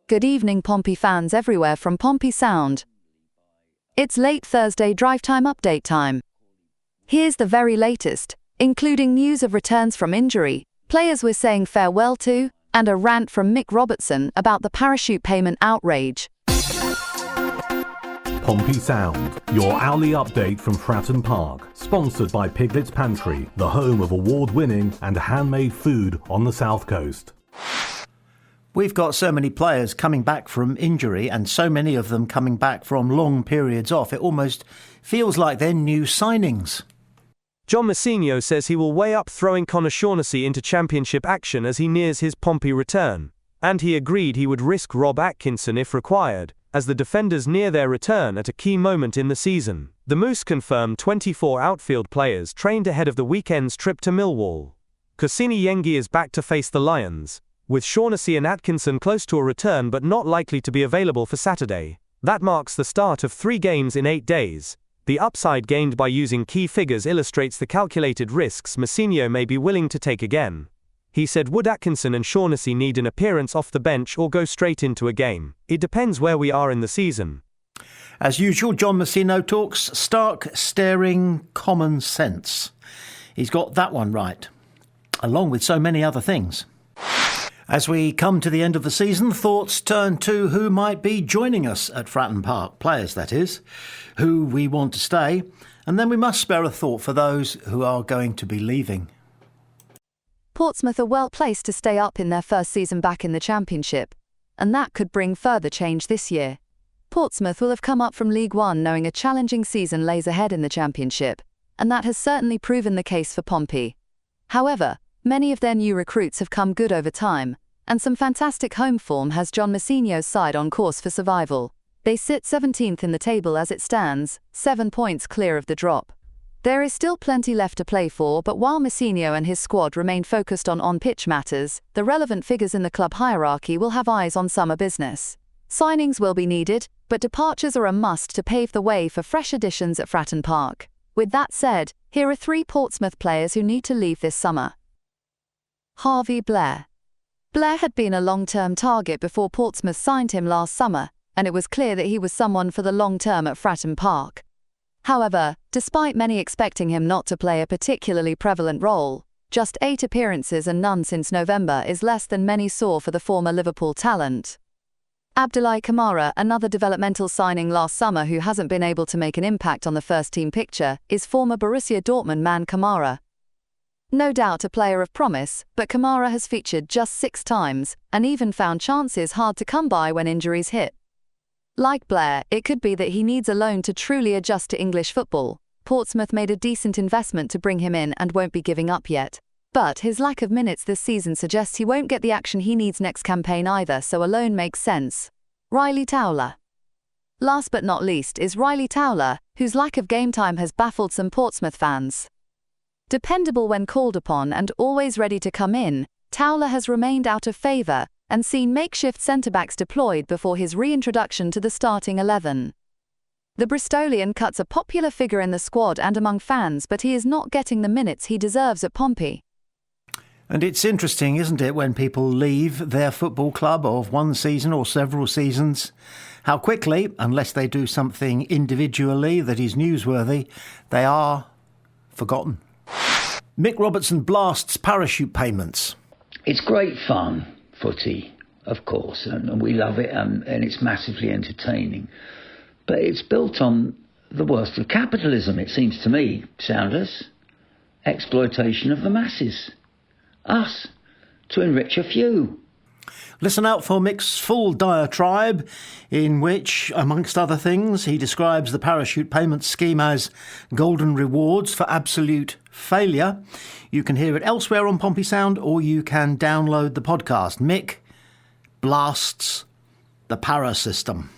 Good evening, Pompey fans everywhere from Pompey Sound. It's late Thursday drive time update time. Here's the very latest, including news of returns from injury, players we're saying farewell to, and a rant from Mick Robertson about the parachute payment outrage. Pompey Sound, your hourly update from Fratton Park, sponsored by Piglet's Pantry, the home of award-winning and handmade food on the South Coast. We've got so many players coming back from injury and so many of them coming back from long periods off, it almost feels like they're new signings. John Mousinho says he will weigh up throwing Conor Shaughnessy into championship action as he nears his Pompey return, and he agreed he would risk Rob Atkinson if required, as the defenders near their return at a key moment in the season. The Moose confirmed 24 outfield players trained ahead of the weekend's trip to Millwall. Kusini Yengi is back to face the Lions, with Shaughnessy and Atkinson close to a return but not likely to be available for Saturday. That marks the start of 3 games in 8 days. The upside gained by using key figures illustrates the calculated risks Mousinho may be willing to take again. He said would Atkinson and Shaughnessy need an appearance off the bench or go straight into a game? It depends where we are in the season. As usual, John Mousinho talks stark, staring common sense. He's got that one right, along with so many other things. As we come to the end of the season, thoughts turn to who might be joining us at Fratton Park, players that is, who we want to stay, and then we must spare a thought for those who are going to be leaving. Portsmouth are well placed to stay up in their first season back in the Championship, and that could bring further change this year. Portsmouth will have come up from League One knowing a challenging season lays ahead in the Championship, and that has certainly proven the case for Pompey. However, many of their new recruits have come good over time, and some fantastic home form has John Mousinho's side on course for survival. They sit 17th in the table as it stands, 7 points clear of the drop. There is still plenty left to play for, but while Mousinho and his squad remain focused on on-pitch matters, the relevant figures in the club hierarchy will have eyes on summer business. Signings will be needed, but departures are a must to pave the way for fresh additions at Fratton Park. With that said, here are 3 Portsmouth players who need to leave this summer. Harvey Blair. Blair had been a long-term target before Portsmouth signed him last summer, and it was clear that he was someone for the long term at Fratton Park. However, despite many expecting him not to play a particularly prevalent role, just 8 appearances and none since November is less than many saw for the former Liverpool talent. Abdoulaye Kamara, another developmental signing last summer who hasn't been able to make an impact on the first-team picture, is former Borussia Dortmund man Kamara. No doubt a player of promise, but Kamara has featured just 6 times, and even found chances hard to come by when injuries hit. Like Blair, it could be that he needs a loan to truly adjust to English football. Portsmouth made a decent investment to bring him in and won't be giving up yet. But his lack of minutes this season suggests he won't get the action he needs next campaign either, so a loan makes sense. Riley Towler. Last but not least is Riley Towler, whose lack of game time has baffled some Portsmouth fans. Dependable when called upon and always ready to come in, Towler has remained out of favour and seen makeshift centre-backs deployed before his reintroduction to the starting 11. The Bristolian cuts a popular figure in the squad and among fans, but he is not getting the minutes he deserves at Pompey. And it's interesting, isn't it, when people leave their football club of one season or several seasons, how quickly, unless they do something individually that is newsworthy, they are forgotten. Mick Robertson blasts parachute payments. It's great fun, footy, of course, and we love it, and it's massively entertaining. But it's built on the worst of capitalism, it seems to me, Sounders. Exploitation of the masses. Us, to enrich a few. Listen out for Mick's full diatribe, in which, amongst other things, he describes the parachute payment scheme as golden rewards for absolute failure. You can hear it elsewhere on Pompey Sound, or you can download the podcast. Mick blasts the para system.